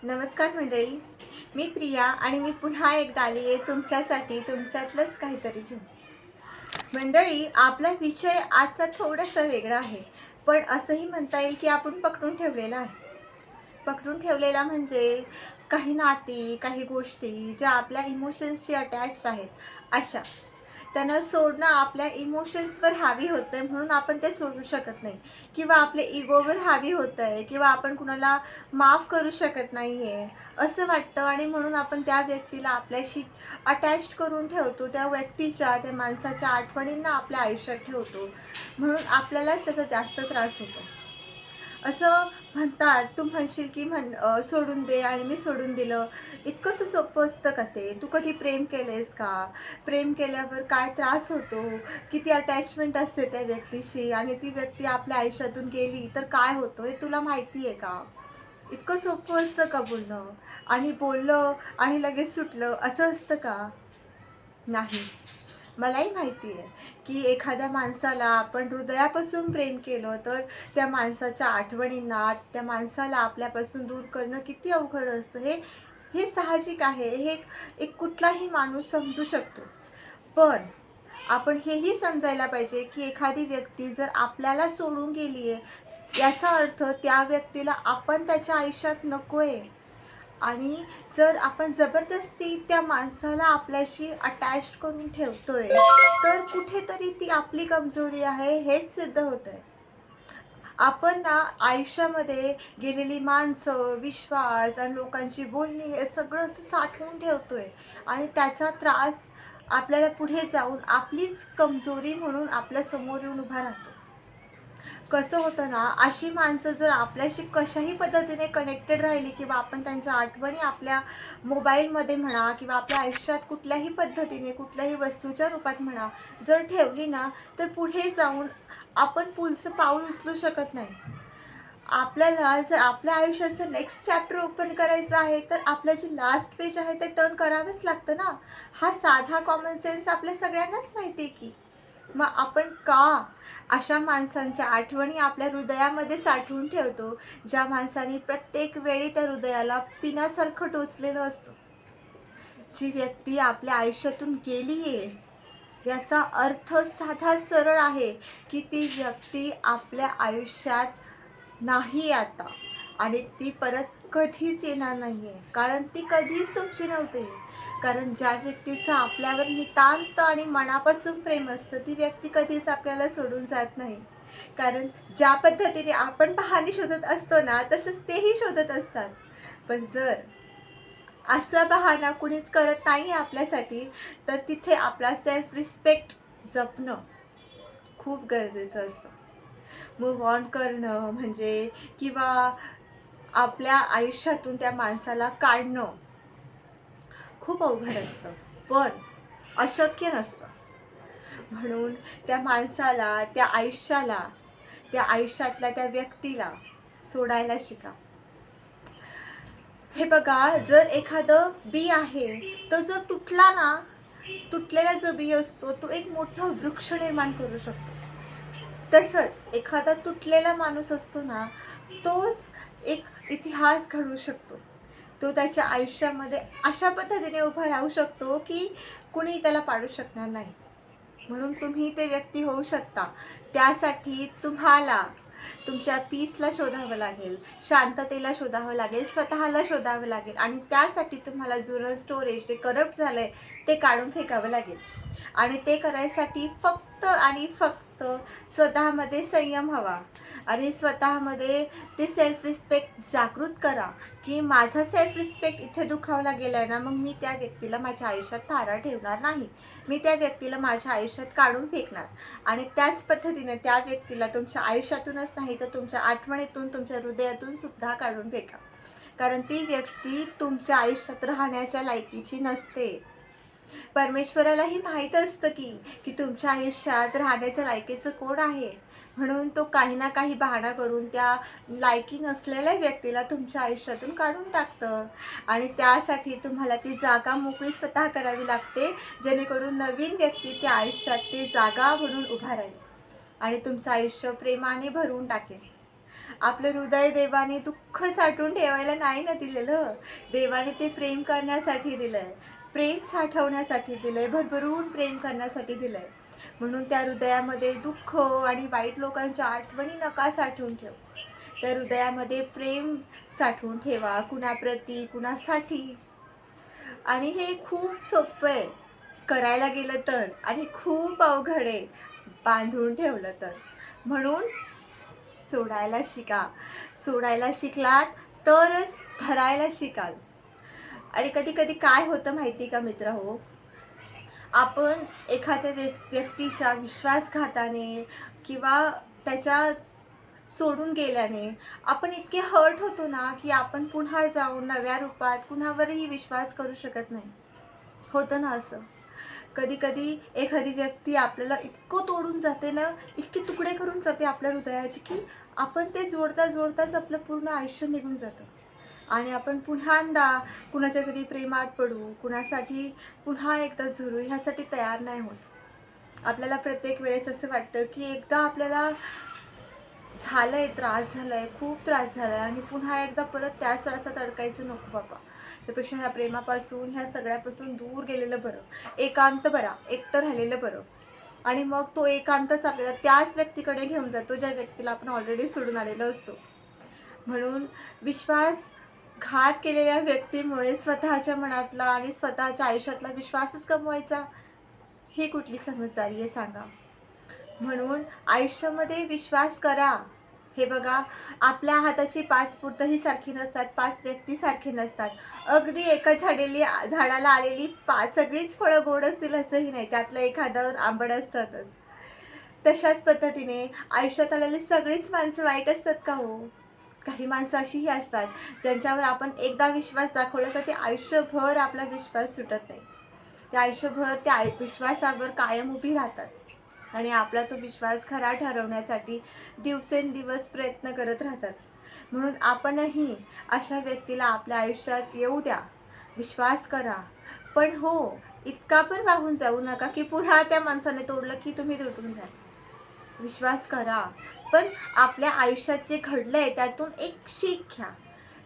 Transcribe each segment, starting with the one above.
नमस्कार मंडळी, मी प्रिया आणि मी पुन्हा एकदा आली आहे तुमच्यासाठी तुमच्यातलंच काहीतरी घेऊन. मंडळी, आपला विषय आजचा थोडासा वेगळा आहे, पण असंही म्हणता येईल की आपण पकडून ठेवलेला आहे. पकडून ठेवलेला म्हणजे काही नाती, काही गोष्टी ज्या आपल्या इमोशन्सशी अटॅच्ड आहेत, अशा. त्यांना सोडणं आपल्या इमोशन्सवर हावी होतंय म्हणून आपण ते सोडू शकत नाही किंवा आपल्या इगोवर हावी होतंय किंवा आपण कुणाला माफ करू शकत नाहीये, असं वाटतं आणि म्हणून आपण त्या व्यक्तीला आपल्याशी अटॅच्ड करून ठेवतो. त्या व्यक्तीच्या, त्या माणसाच्या आठवणींना आपल्या आयुष्यात ठेवतो. म्हणून आपल्यालाच त्याचा जास्त त्रास होतो. असं म्हणतात, तू म्हणशील की सोडून दे आणि मी सोडून दिलं. इतकंसं सोपं असतं का ते? तू कधी प्रेम केलंयस का? प्रेम केल्यावर काय त्रास होतो? किती अटॅचमेंट असते त्या व्यक्तीशी आणि ती व्यक्ती आपल्या आयुष्यातून गेली तर काय होतं हे तुला माहिती आहे का? इतकं सोपं असतं का बोलणं? आणि बोललं आणि लगेच सुटलं असं असतं का? नाही. मलाही माहिती आहे, की एखाद्या माणसाला आपण हृदयापासून प्रेम केलं, तर त्या माणसाच्या आठवणींना, त्या माणसाला आपल्यापासून दूर करणं किती अवघड असतं. हे हे साहजिक आहे. हे एक कुठलाही माणूस समजू शकतो. पण आपण हेही समजायला पाहिजे, की एखादी व्यक्ती जर आपल्याला सोडून गेली आहे, याचा अर्थ त्या व्यक्तीला आपण त्याच्या आयुष्यात नकोय. आणि जर आपण जबरदस्ती त्या माणसाला आपल्याशी अटॅच्ड करून ठेवतोय, तर कुठेतरी ती आपली कमजोरी आहे हेच सिद्ध होतंय. आपण ना आयुष्यामध्ये गेलेली माणसं, विश्वास आणि लोकांची बोलणी हे सगळं असं साठवून ठेवतोय आणि त्याचा त्रास आपल्याला पुढे जाऊन आपलीच कमजोरी म्हणून आपल्यासमोर येऊन उभा राहतो. कसं होतं ना, अशी माणसं जर आपल्याशी कशाही पद्धतीने कनेक्टेड राहिली किंवा आपण त्यांच्या आठवणी आपल्या मोबाईलमध्ये म्हणा किंवा आपल्या आयुष्यात कुठल्याही पद्धतीने, कुठल्याही वस्तूच्या रूपात म्हणा, जर ठेवली ना, तर पुढे जाऊन आपण पुढचं पाऊल उचलू शकत नाही. आपल्याला जर आपल्या आयुष्याचं नेक्स्ट चॅप्टर ओपन करायचं आहे, तर आपलं जे लास्ट पेज आहे ते टर्न करावंच लागतं ना. हा साधा कॉमन सेन्स आपल्या सगळ्यांनाच माहिती आहे की. मग आपण का अशा माणसांच्या आठवणी आपल्या हृदयामध्ये साठवून ठेवतो, ज्या माणसाने प्रत्येक वेळी त्या हृदयाला पिण्यासारखं टोचलेलं असतं. जी व्यक्ती आपल्या आयुष्यातून गेली आहे, याचा अर्थ साधा सरळ आहे, की ती व्यक्ती आपल्या आयुष्यात नाही आता आणि ती परत कधीच येणार नाहीये. कारण ती कधीच तुमची नव्हती. कारण ज्या व्यक्तीचं आपल्यावर नितांत आणि मनापासून प्रेम असतं, ती व्यक्ती कधीच आपल्याला सोडून जात नाही. कारण ज्या पद्धतीने आपण बहाणे शोधत असतो ना, तसंच तेही शोधत असतात. पण जर असा बहाणा कुणीच करत नाहीये आपल्यासाठी, तर तिथे आपला सेल्फ रिस्पेक्ट जपणं खूप गरजेचं असतं. मूव्ह ऑन करणं म्हणजे किंवा आपल्या आयुष्यातून त्या माणसाला काढणं खूप अवघड असतं, पण अशक्य नसतं. म्हणून त्या माणसाला, त्या आयुष्याला, त्या आयुष्यातल्या त्या व्यक्तीला सोडायला शिका. हे बघा, जर एखादं बी आहे, तो जर तुटला ना, तुटलेला जो बी असतो, तो एक मोठं वृक्ष निर्माण करू शकतो. तसंच एखादा तुटलेला माणूस असतो ना, तोच एक इतिहास घडवू शकतो. तो त्याच्या आयुष्यामध्ये अशा पद्धतीने उभा राहू शकतो, की कुणी त्याला पाडू शकणार नाही. म्हणून तुम्ही ते व्यक्ती होऊ शकता. त्यासाठी तुम्हाला तुमच्या पीसला शोधावं लागेल, शांततेला शोधावं लागेल, स्वतःला शोधावं लागेल आणि त्यासाठी तुम्हाला जुनं स्टोरेज जे करप्ट झालंय, ते काढून फेकावं लागेल. आणि ते करायसाठी फक्त आणि फक्त स्वतःमध्ये संयम हवा आणि स्वतःमध्ये ते सेल्फ रिस्पेक्ट जागृत करा, की माझा सेल्फ रिस्पेक्ट इथे दुखावला गेलाय ना, मग मी त्या व्यक्तीला माझ्या आयुष्यात तारा ठेवणार नाही. मी त्या व्यक्तीला माझ्या आयुष्यात काढून फेकणार आणि त्याच पद्धतीने त्या व्यक्तीला तुमच्या आयुष्यातूनच नाही तर तुमच्या आठवणीतून, तुमच्या हृदयातून सुद्धा काढून फेका. कारण ती व्यक्ती तुमच्या आयुष्यात राहण्याच्या लायकीची नसते. परमेश्वरालाही माहीत असतं की तुमच्या आयुष्यात राहण्याच्या लायकीचं कोण आहे. म्हणून तो काही ना काही बहाणा करून त्या लायकी नसलेल्या व्यक्तीला तुमच्या आयुष्यातून काढून टाकतं आणि त्यासाठी तुम्हाला ती जागा मोकळी स्वतः करावी लागते, जेणेकरून नवीन व्यक्ती त्या आयुष्यात ती जागा म्हणून उभा राहील आणि तुमचं आयुष्य प्रेमाने भरून टाकेल. आपलं हृदय देवाने दुःख साठवून ठेवायला नाही ना दिलेलं. देवाने ते प्रेम करण्यासाठी दिलंय, प्रेम साठवण्यासाठी दिलंय, भरभरून प्रेम करण्यासाठी दिलंय. म्हणून त्या हृदयामध्ये दुःख आणि वाईट लोकांच्या आठवणी नका साठवून ठेवू. त्या हृदयामध्ये प्रेम साठवून ठेवा, कुणाप्रती, कुणासाठी. आणि हे खूप सोपं आहे करायला गेलं तर, आणि खूप अवघड आहे बांधून ठेवलं तर. म्हणून सोडायला शिका. सोडायला शिकलात तरच धरायला शिकाल. आणि कधी कधी काय होतं माहिती का मित्र हो, आपण एखाद्या व्यक्तीच्या विश्वासघाताने किंवा त्याच्या सोडून गेल्याने आपण इतके हर्ट होतो ना, की आपण पुन्हा जाऊन नव्या रूपात कुणावरही विश्वास करू शकत नाही. होतं ना असं. कधी कधी एखादी व्यक्ती आपल्याला इतकं तोडून जाते ना, इतके तुकडे करून जाते आपल्या हृदयाचे, की आपण ते जोडता जोडताच आपलं पूर्ण आयुष्य निघून जातं. आणि आपण पुन्हांदा कुणाच्या तरी प्रेमात पडू, कुणासाठी पुन्हा एकदा झुरू ह्यासाठी तयार नाही होत. आपल्याला प्रत्येक वेळेस असं वाटतं, की एकदा आपल्याला झालंय, त्रास झालाय, खूप त्रास झालाय आणि पुन्हा एकदा परत त्याच त्रासात अडकायचं नको बाबा. त्यापेक्षा ह्या प्रेमापासून, ह्या सगळ्यापासून दूर गेलेलं बरं. एकांत बरा, एकटं राहिलेलं बरं. आणि मग तो एकांतच आपल्याला त्याच व्यक्तीकडे घेऊन जातो, ज्या व्यक्तीला आपण ऑलरेडी सोडून आलेलो असतो. म्हणून विश्वासघात केलेल्या व्यक्तीमुळे स्वतःच्या मनातला आणि स्वतःच्या आयुष्यातला विश्वासच गमवायचा, ही कुठली समजदारी आहे सांगा? म्हणून आयुष्यामध्ये विश्वास करा. हे बघा, आपल्या हाताची 5 बोटंही सारखी नसतात, 5 व्यक्ती सारखे नसतात. अगदी एका झाडाला आलेली सगळीच फळं गोड असतील असंही नाही, त्यातलं एखादं आंबट असतातच. तशाच पद्धतीने आयुष्यात आलेली सगळीच माणसं वाईट असतात का हो? काही माणसं अशीही असतात, ज्यांच्यावर आपण एकदा विश्वास दाखवला तर ते आयुष्यभर आपला विश्वास तुटत नाही. ते आयुष्यभर त्या विश्वासावर कायम उभी राहतात. आणि आपला तो विश्वास खरा ठरवण्यासाठी दिवसेंदिवस प्रयत्न करत राहतात. म्हणून आपणही अशा व्यक्तीला आपल्या आयुष्यात येऊ द्या, विश्वास करा. पण हो, इतका पण वाहून जाऊ नका की पुन्हा त्या माणसाने तोडलं की तुम्ही तुटून जाल. विश्वास करा, पण आपल्या आयुष्यात जे घडलंय त्यातून एक शीख घ्या.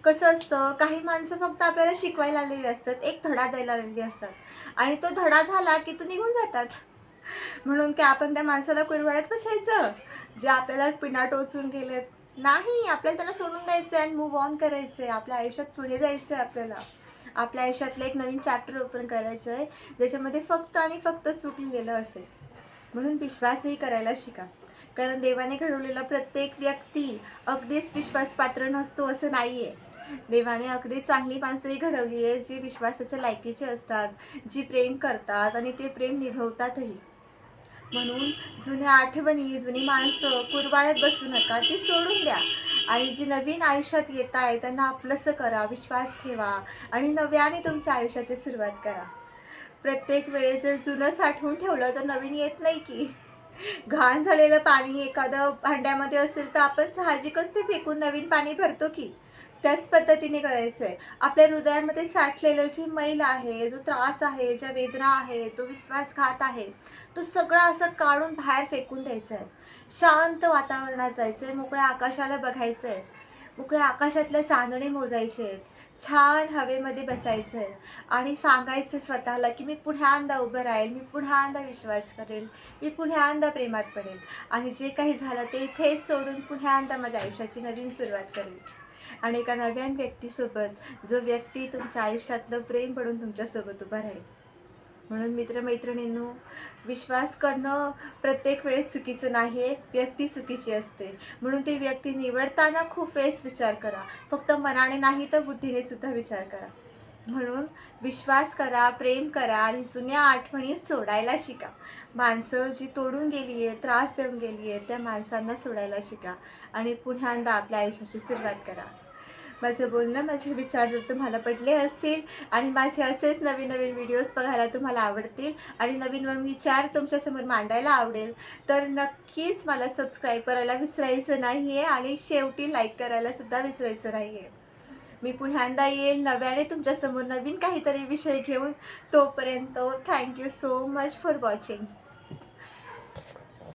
कसं असतं, काही माणसं फक्त आपल्याला शिकवायला आलेली असतात, एक धडा द्यायला आलेली असतात आणि तो धडा झाला की तो निघून जातात. म्हणून काय आपण त्या माणसाला कुरवाडत बसायचं, जे आपल्याला पिना टोचून गेलेत? नाही, आपल्याला त्यांना सोडून द्यायचं आहे आणि मूव्ह ऑन करायचं आहे. आपल्या आयुष्यात पुढे जायचं आहे आपल्याला. आपल्या आयुष्यातलं एक नवीन चॅप्टर ओपन करायचं आहे, ज्याच्यामध्ये फक्त आणि फक्त सुख लिहिलेलं असेल. म्हणून विश्वासही करायला शिका. कारण देवाने घडवलेला प्रत्येक व्यक्ती अगदीच विश्वासपात्र नसतो असं नाही आहे. देवाने अगदी चांगली माणसंही घडवली आहे, जी विश्वासाच्या लायकीची असतात, जी प्रेम करतात आणि ते प्रेम निभवतातही. म्हणून जुन्या आठवणी, जुनी माणसं कुरवाळत बसू नका, ती सोडून द्या. आणि जी नवीन आयुष्यात येत आहे त्यांना आपलंसं करा, विश्वास ठेवा आणि नव्याने तुमच्या आयुष्याची सुरुवात करा. प्रत्येक वेळेस जर जुनं साठवून ठेवलं तर नवीन येत नाही की. घाण झालेलं पाणी एखादं भांड्यामध्ये असेल तर आपण साहजिकच ते फेकून नवीन पाणी भरतो की. त्याच पद्धतीने करायचं आहे. आपल्या हृदयामध्ये साठलेलं जी मैल आहे, जो त्रास आहे, ज्या वेदना आहे, तो विश्वासघात आहे, तो सगळा असं काढून बाहेर फेकून द्यायचा आहे. शांत वातावरणात जायचं आहे, मोकळ्या आकाशाला बघायचं आहे, मोकळ्या आकाशातल्या चांदणे मोजायचे आहेत, छान हवेमध्ये बसायचं आहे आणि सांगायचं स्वतःला की मी पुन्हांदा उभं राहील, मी पुन्हांदा विश्वास करेल, मी पुन्हांदा प्रेमात पडेल आणि जे काही झालं ते इथेच सोडून पुन्हांदा माझ्या आयुष्याची नवीन सुरुवात करेल. आणि एका नव्या व्यक्तीसोबत, जो व्यक्ती तुमच्या आयुष्यातलं प्रेम पडून तुमच्यासोबत उभा राहील. म्हणून मित्रमैत्रिणींनो, विश्वास करणं प्रत्येक वेळेस चुकीचं नाही आहे, व्यक्ती चुकीची असते. म्हणून ती व्यक्ती निवडताना खूप वेळेस विचार करा. फक्त मनाने नाही तर बुद्धीने सुद्धा विचार करा. म्हणून विश्वास करा, प्रेम करा आणि जुन्या आठवणी सोडायला शिका. माणसं जी तोडून गेली आहे, त्रास देऊन गेली आहे, त्या माणसांना सोडायला शिका आणि पुन्हा आपल्या आयुष्याची सुरुवात करा. माझं बोलणं, माझे विचार जर तुम्हाला पटले असतील आणि माझे असेच नवीन नवीन व्हिडिओज बघायला तुम्हाला आवडतील आणि नवीन नवीन विचार तुमच्यासमोर मांडायला आवडेल, तर नक्कीच मला सबस्क्राईब करायला विसरायचं नाही आहे आणि शेवटी लाईक करायलासुद्धा विसरायचं नाही आहे. मी पुन्हा येईल नव्याने तुमच्यासमोर नवीन काहीतरी विषय घेऊन. तोपर्यंत thank you so much for watching.